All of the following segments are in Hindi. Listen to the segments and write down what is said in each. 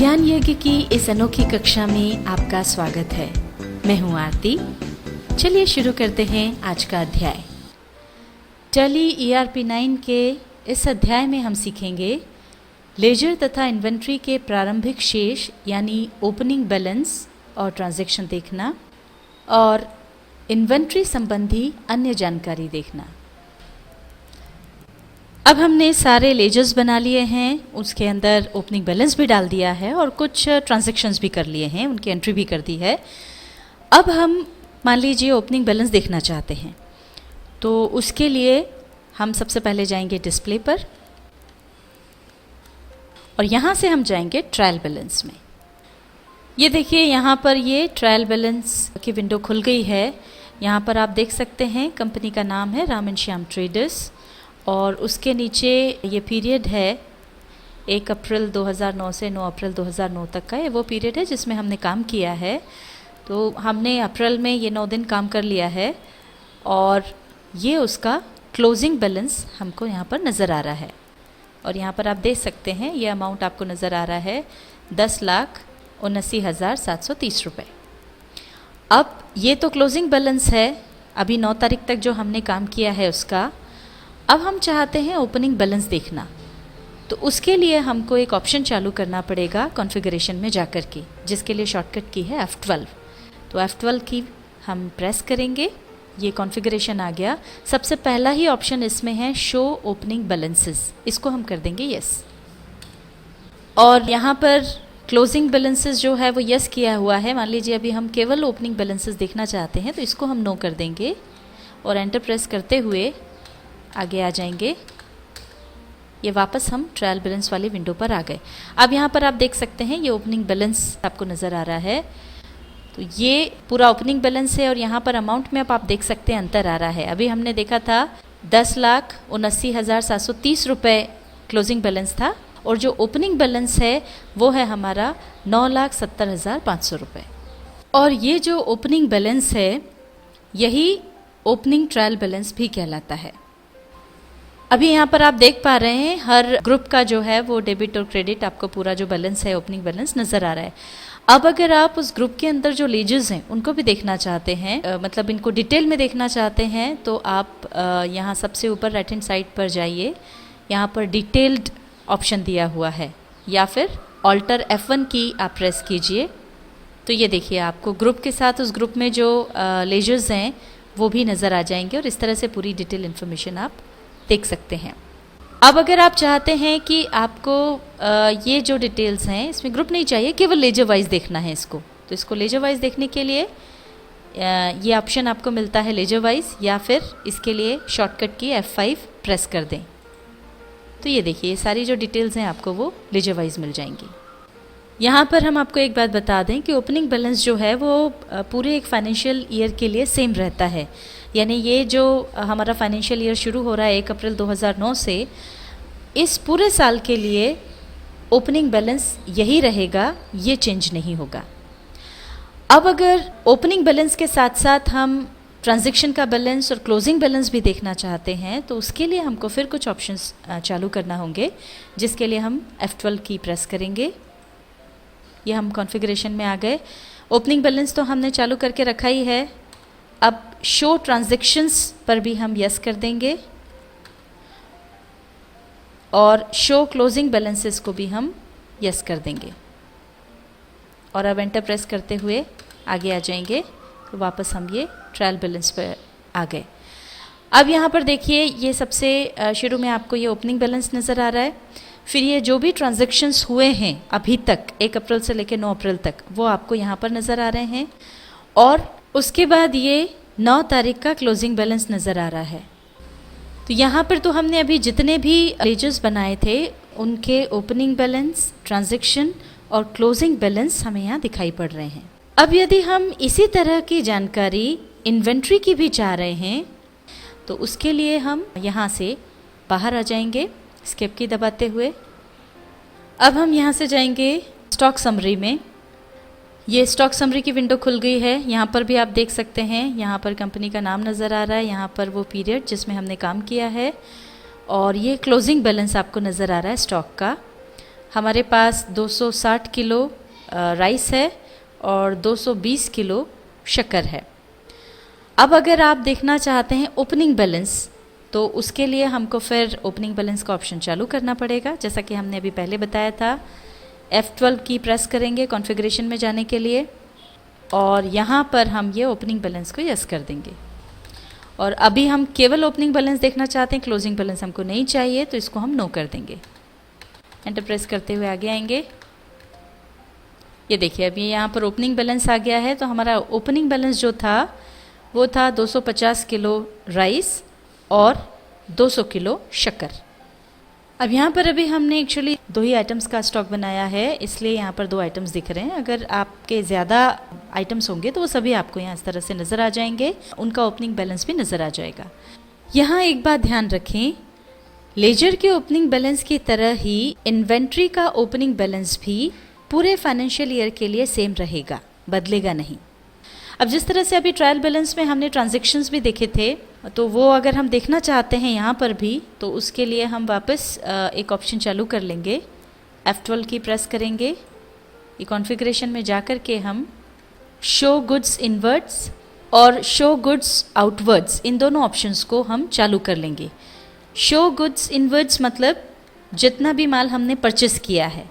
ज्ञान यज्ञ की इस अनोखी कक्षा में आपका स्वागत है। मैं हूं आरती। चलिए शुरू करते हैं आज का अध्याय। टैली ERP 9 के इस अध्याय में हम सीखेंगे लेजर तथा इन्वेंट्री के प्रारंभिक शेष यानी ओपनिंग बैलेंस और ट्रांजैक्शन देखना और इन्वेंट्री संबंधी अन्य जानकारी देखना। अब हमने सारे लेजर्स बना लिए हैं, उसके अंदर ओपनिंग बैलेंस भी डाल दिया है और कुछ ट्रांजैक्शंस भी कर लिए हैं, उनकी एंट्री भी कर दी है। अब हम मान लीजिए ओपनिंग बैलेंस देखना चाहते हैं, तो उसके लिए हम सबसे पहले जाएंगे डिस्प्ले पर और यहाँ से हम जाएंगे ट्रायल बैलेंस में। ये देखिए यहाँ पर ये ट्रायल बैलेंस की विंडो खुल गई है। यहाँ पर आप देख सकते हैं कंपनी का नाम है राम एंड श्याम ट्रेडर्स और उसके नीचे ये पीरियड है 1 अप्रैल 2009 से 9 अप्रैल 2009 तक का। ये वो पीरियड है जिसमें हमने काम किया है। तो हमने अप्रैल में ये 9 दिन काम कर लिया है और ये उसका क्लोजिंग बैलेंस हमको यहाँ पर नज़र आ रहा है। और यहाँ पर आप देख सकते हैं ये अमाउंट आपको नज़र आ रहा है 10,79,730 रुपये। अब ये तो क्लोजिंग बैलेंस है, अभी 9 तारीख तक जो हमने काम किया है उसका। अब हम चाहते हैं ओपनिंग बैलेंस देखना, तो उसके लिए हमको एक ऑप्शन चालू करना पड़ेगा कॉन्फ़िगरेशन में जाकर के, जिसके लिए शॉर्टकट की है F12। तो F12 की हम प्रेस करेंगे, ये कॉन्फ़िगरेशन आ गया। सबसे पहला ही ऑप्शन इसमें है शो ओपनिंग बैलेंसेस, इसको हम कर देंगे यस। और यहाँ पर क्लोजिंग बैलेंसेस जो है वो यस किया हुआ है। मान लीजिए अभी हम केवल ओपनिंग बैलेंसेस देखना चाहते हैं, तो इसको हम नो कर देंगे और एंटर प्रेस करते हुए आगे आ जाएंगे। ये वापस हम ट्रायल बैलेंस वाली विंडो पर आ गए। अब यहाँ पर आप देख सकते हैं ये ओपनिंग बैलेंस आपको नज़र आ रहा है। तो ये पूरा ओपनिंग बैलेंस है और यहाँ पर अमाउंट में अब आप देख सकते हैं अंतर आ रहा है। अभी हमने देखा था 10,79,730 रुपये क्लोजिंग बैलेंस था और जो ओपनिंग बैलेंस है वो है हमारा 9,70,500 रुपये। और ये जो ओपनिंग बैलेंस है यही ओपनिंग ट्रायल बैलेंस भी कहलाता है। अभी यहाँ पर आप देख पा रहे हैं हर ग्रुप का जो है वो डेबिट और क्रेडिट आपको पूरा जो बैलेंस है ओपनिंग बैलेंस नज़र आ रहा है। अब अगर आप उस ग्रुप के अंदर जो लेजर्स हैं उनको भी देखना चाहते हैं, मतलब इनको डिटेल में देखना चाहते हैं, तो आप यहाँ सबसे ऊपर राइट हैंड साइड पर जाइए। यहाँ पर डिटेल्ड ऑप्शन दिया हुआ है या फिर ऑल्टर F1 की आप प्रेस कीजिए। तो ये देखिए आपको ग्रुप के साथ उस ग्रुप में जो लेजर्स हैं वो भी नज़र आ जाएंगे और इस तरह से पूरी डिटेल इन्फॉर्मेशन आप देख सकते हैं। अब अगर आप चाहते हैं कि आपको ये जो डिटेल्स हैं इसमें ग्रुप नहीं चाहिए, केवल लेजर वाइज देखना है इसको, तो इसको लेजर वाइज देखने के लिए ये ऑप्शन आपको मिलता है लेजर वाइज, या फिर इसके लिए शॉर्टकट की F5 प्रेस कर दें। तो ये देखिए ये सारी जो डिटेल्स हैं आपको वो लेजर वाइज मिल जाएंगी। यहाँ पर हम आपको एक बात बता दें कि ओपनिंग बैलेंस जो है वो पूरे एक फाइनेंशियल ईयर के लिए सेम रहता है। यानी ये जो हमारा फाइनेंशियल ईयर शुरू हो रहा है 1 अप्रैल 2009 से, इस पूरे साल के लिए ओपनिंग बैलेंस यही रहेगा, ये चेंज नहीं होगा। अब अगर ओपनिंग बैलेंस के साथ साथ हम ट्रांजैक्शन का बैलेंस और क्लोजिंग बैलेंस भी देखना चाहते हैं, तो उसके लिए हमको फिर कुछ ऑप्शंस चालू करना होंगे, जिसके लिए हम F12 की प्रेस करेंगे। ये हम कॉन्फ़िगरेशन में आ गए। ओपनिंग बैलेंस तो हमने चालू करके रखा ही है। अब शो ट्रांजैक्शंस पर भी हम यस कर देंगे और शो क्लोजिंग बैलेंसेस को भी हम यस कर देंगे और अब एंटर प्रेस करते हुए आगे आ जाएंगे। तो वापस हम ये ट्रायल बैलेंस पर आ गए। अब यहाँ पर देखिए ये सबसे शुरू में आपको ये ओपनिंग बैलेंस नज़र आ रहा है। फिर ये जो भी ट्रांजैक्शंस हुए हैं अभी तक 1 अप्रैल से लेकर 9 अप्रैल तक वो आपको यहाँ पर नज़र आ रहे हैं और उसके बाद ये 9 तारीख का क्लोजिंग बैलेंस नज़र आ रहा है। तो यहाँ पर तो हमने अभी जितने भी लेजर्स बनाए थे उनके ओपनिंग बैलेंस, ट्रांजैक्शन और क्लोजिंग बैलेंस हमें यहाँ दिखाई पड़ रहे हैं। अब यदि हम इसी तरह की जानकारी इन्वेंट्री की भी चाह रहे हैं, तो उसके लिए हम यहाँ से बाहर आ जाएंगे स्केप की दबाते हुए। अब हम यहाँ से जाएंगे स्टॉक समरी में। ये स्टॉक समरी की विंडो खुल गई है। यहाँ पर भी आप देख सकते हैं, यहाँ पर कंपनी का नाम नज़र आ रहा है, यहाँ पर वो पीरियड जिसमें हमने काम किया है और ये क्लोजिंग बैलेंस आपको नज़र आ रहा है स्टॉक का। हमारे पास 260 किलो राइस है और 220 किलो शक्कर है। अब अगर आप देखना चाहते हैं ओपनिंग बैलेंस, तो उसके लिए हमको फिर ओपनिंग बैलेंस का ऑप्शन चालू करना पड़ेगा, जैसा कि हमने अभी पहले बताया था। F12 की प्रेस करेंगे कॉन्फ़िगरेशन में जाने के लिए और यहाँ पर हम ये ओपनिंग बैलेंस को यस कर देंगे। और अभी हम केवल ओपनिंग बैलेंस देखना चाहते हैं, क्लोजिंग बैलेंस हमको नहीं चाहिए, तो इसको हम नो कर देंगे। एंटर प्रेस करते हुए आगे आएंगे। ये देखिए अभी यहाँ पर ओपनिंग बैलेंस आ गया है। तो हमारा ओपनिंग बैलेंस जो था वो था 250 किलो राइस और 200 किलो शक्कर। अब यहाँ पर अभी हमने एक्चुअली 2 ही आइटम्स का स्टॉक बनाया है, इसलिए यहाँ पर 2 आइटम्स दिख रहे हैं। अगर आपके ज़्यादा आइटम्स होंगे तो वो सभी आपको यहाँ इस तरह से नज़र आ जाएंगे, उनका ओपनिंग बैलेंस भी नज़र आ जाएगा। यहाँ एक बात ध्यान रखें, लेजर के ओपनिंग बैलेंस की तरह ही इन्वेंट्री का ओपनिंग बैलेंस भी पूरे फाइनेंशियल ईयर के लिए सेम रहेगा, बदलेगा नहीं। अब जिस तरह से अभी ट्रायल बैलेंस में हमने ट्रांजैक्शंस भी देखे थे, तो वो अगर हम देखना चाहते हैं यहाँ पर भी, तो उसके लिए हम वापस एक ऑप्शन चालू कर लेंगे। F12 की प्रेस करेंगे। ये कॉन्फ़िगरेशन में जाकर के हम शो गुड्स इनवर्ड्स और शो गुड्स आउटवर्ड्स, इन दोनों ऑप्शंस को हम चालू कर लेंगे। शो गुड्स इनवर्ड्स मतलब जितना भी माल हमने परचेस किया है,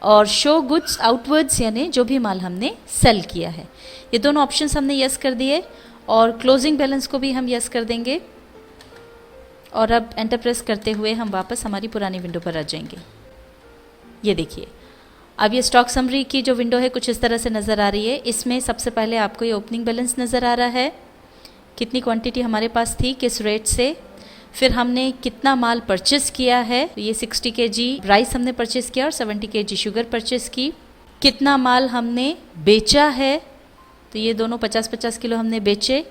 और शो गुड्स आउटवर्ड्स यानी जो भी माल हमने सेल किया है। ये दोनों ऑप्शंस हमने यस कर दिए और क्लोजिंग बैलेंस को भी हम यस कर देंगे। और अब एंटर प्रेस करते हुए हम वापस हमारी पुरानी विंडो पर आ जाएंगे। ये देखिए अब ये स्टॉक समरी की जो विंडो है कुछ इस तरह से नज़र आ रही है। इसमें सबसे पहले आपको ये ओपनिंग बैलेंस नज़र आ रहा है, कितनी क्वांटिटी हमारे पास थी, किस रेट से, फिर हमने कितना माल परचेस किया है। ये 60 kg राइस हमने परचेस किया और 70 kg शुगर परचेस की। कितना माल हमने बेचा है, तो ये दोनों 50-50 किलो हमने बेचे।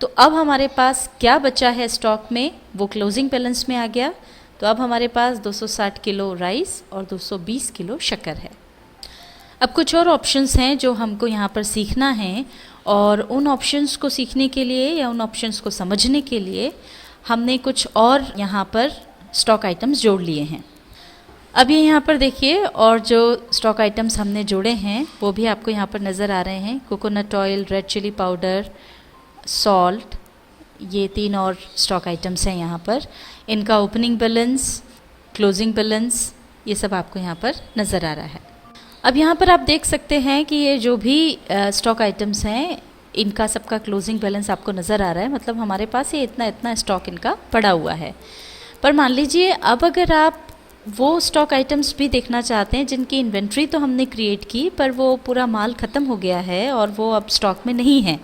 तो अब हमारे पास क्या बचा है स्टॉक में, वो क्लोजिंग बैलेंस में आ गया। तो अब हमारे पास 260 किलो राइस और 220 किलो शक्कर है। अब कुछ और ऑप्शंस हैं जो हमको यहाँ पर सीखना है, और उन ऑप्शंस को सीखने के लिए या उन ऑप्शंस को समझने के लिए हमने कुछ और यहाँ पर स्टॉक आइटम्स जोड़ लिए हैं। अब ये यहाँ पर देखिए, और जो स्टॉक आइटम्स हमने जोड़े हैं वो भी आपको यहाँ पर नज़र आ रहे हैं। Coconut oil, red chilli powder, salt, ये 3 और स्टॉक आइटम्स हैं यहाँ पर। इनका ओपनिंग बैलेंस, क्लोजिंग बैलेंस, ये सब आपको यहाँ पर नज़र आ रहा है। अब यहाँ पर आप देख सकते हैं कि ये जो भी स्टॉक आइटम्स हैं, इनका सबका क्लोजिंग बैलेंस आपको नज़र आ रहा है। मतलब हमारे पास ये इतना इतना स्टॉक इनका पड़ा हुआ है। पर मान लीजिए अब अगर आप वो स्टॉक आइटम्स भी देखना चाहते हैं जिनकी इन्वेंट्री तो हमने क्रिएट की, पर वो पूरा माल ख़त्म हो गया है और वो अब स्टॉक में नहीं है,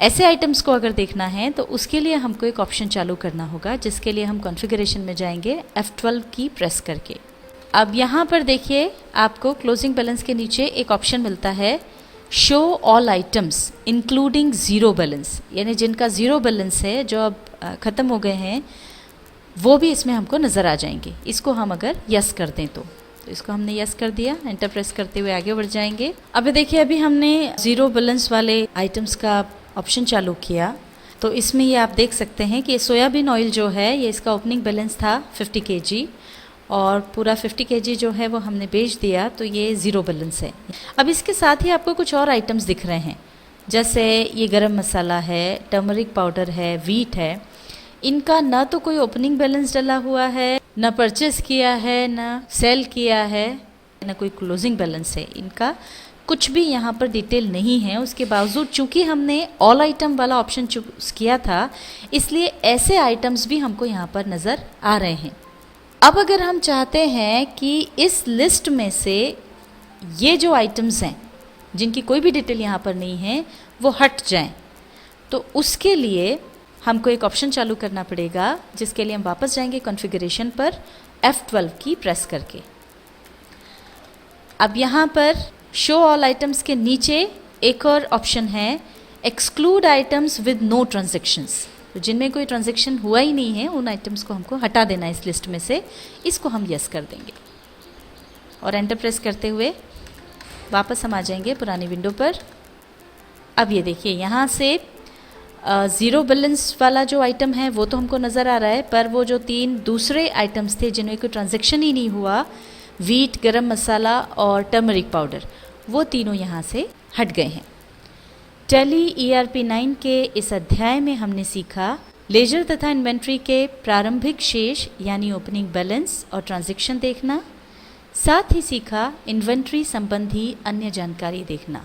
ऐसे आइटम्स को अगर देखना है तो उसके लिए हमको एक ऑप्शन चालू करना होगा, जिसके लिए हम कॉन्फ़िगरेशन में जाएंगे F12 की प्रेस करके। अब यहाँ पर देखिए आपको क्लोजिंग बैलेंस के नीचे एक ऑप्शन मिलता है, show all items including zero balance, यानी जिनका ज़ीरो बैलेंस है, जो अब ख़त्म हो गए हैं, वो भी इसमें हमको नज़र आ जाएंगे। इसको हम अगर यस कर दें तो इसको हमने यस कर दिया। एंटर प्रेस करते हुए आगे बढ़ जाएंगे। अभी देखिए अभी हमने ज़ीरो बैलेंस वाले आइटम्स का ऑप्शन चालू किया, तो इसमें ये आप देख सकते हैं कि सोयाबीन ऑयल जो है, ये इसका ओपनिंग बैलेंस था 50 kg और पूरा 50 kg जो है वो हमने बेच दिया, तो ये ज़ीरो बैलेंस है। अब इसके साथ ही आपको कुछ और आइटम्स दिख रहे हैं, जैसे ये गरम मसाला है, टर्मरिक पाउडर है, वीट है। इनका ना तो कोई ओपनिंग बैलेंस डला हुआ है, ना परचेस किया है, ना सेल किया है, ना कोई क्लोजिंग बैलेंस है। इनका कुछ भी यहाँ पर डिटेल नहीं है। उसके बावजूद चूँकि हमने ऑल आइटम वाला ऑप्शन चूज़ किया था, इसलिए ऐसे आइटम्स भी हमको यहाँ पर नज़र आ रहे हैं। अब अगर हम चाहते हैं कि इस लिस्ट में से ये जो आइटम्स हैं जिनकी कोई भी डिटेल यहाँ पर नहीं है वो हट जाएं, तो उसके लिए हमको एक ऑप्शन चालू करना पड़ेगा, जिसके लिए हम वापस जाएंगे कॉन्फ़िगरेशन पर F12 की प्रेस करके। अब यहाँ पर शो ऑल आइटम्स के नीचे एक और ऑप्शन है, exclude items with no transactions, तो जिनमें कोई ट्रांजेक्शन हुआ ही नहीं है उन आइटम्स को हमको हटा देना है इस लिस्ट में से। इसको हम यस कर देंगे और एंटर प्रेस करते हुए वापस हम आ जाएंगे पुरानी विंडो पर। अब ये देखिए यहाँ से ज़ीरो बैलेंस वाला जो आइटम है वो तो हमको नज़र आ रहा है, पर वो जो 3 दूसरे आइटम्स थे जिनमें कोई ट्रांजेक्शन ही नहीं हुआ, वीट, गरम मसाला और टर्मरिक पाउडर, वो तीनों यहाँ से हट गए हैं। टैली ERP 9 के इस अध्याय में हमने सीखा लेजर तथा इन्वेंट्री के प्रारंभिक शेष यानी ओपनिंग बैलेंस और ट्रांजैक्शन देखना, साथ ही सीखा इन्वेंट्री संबंधी अन्य जानकारी देखना।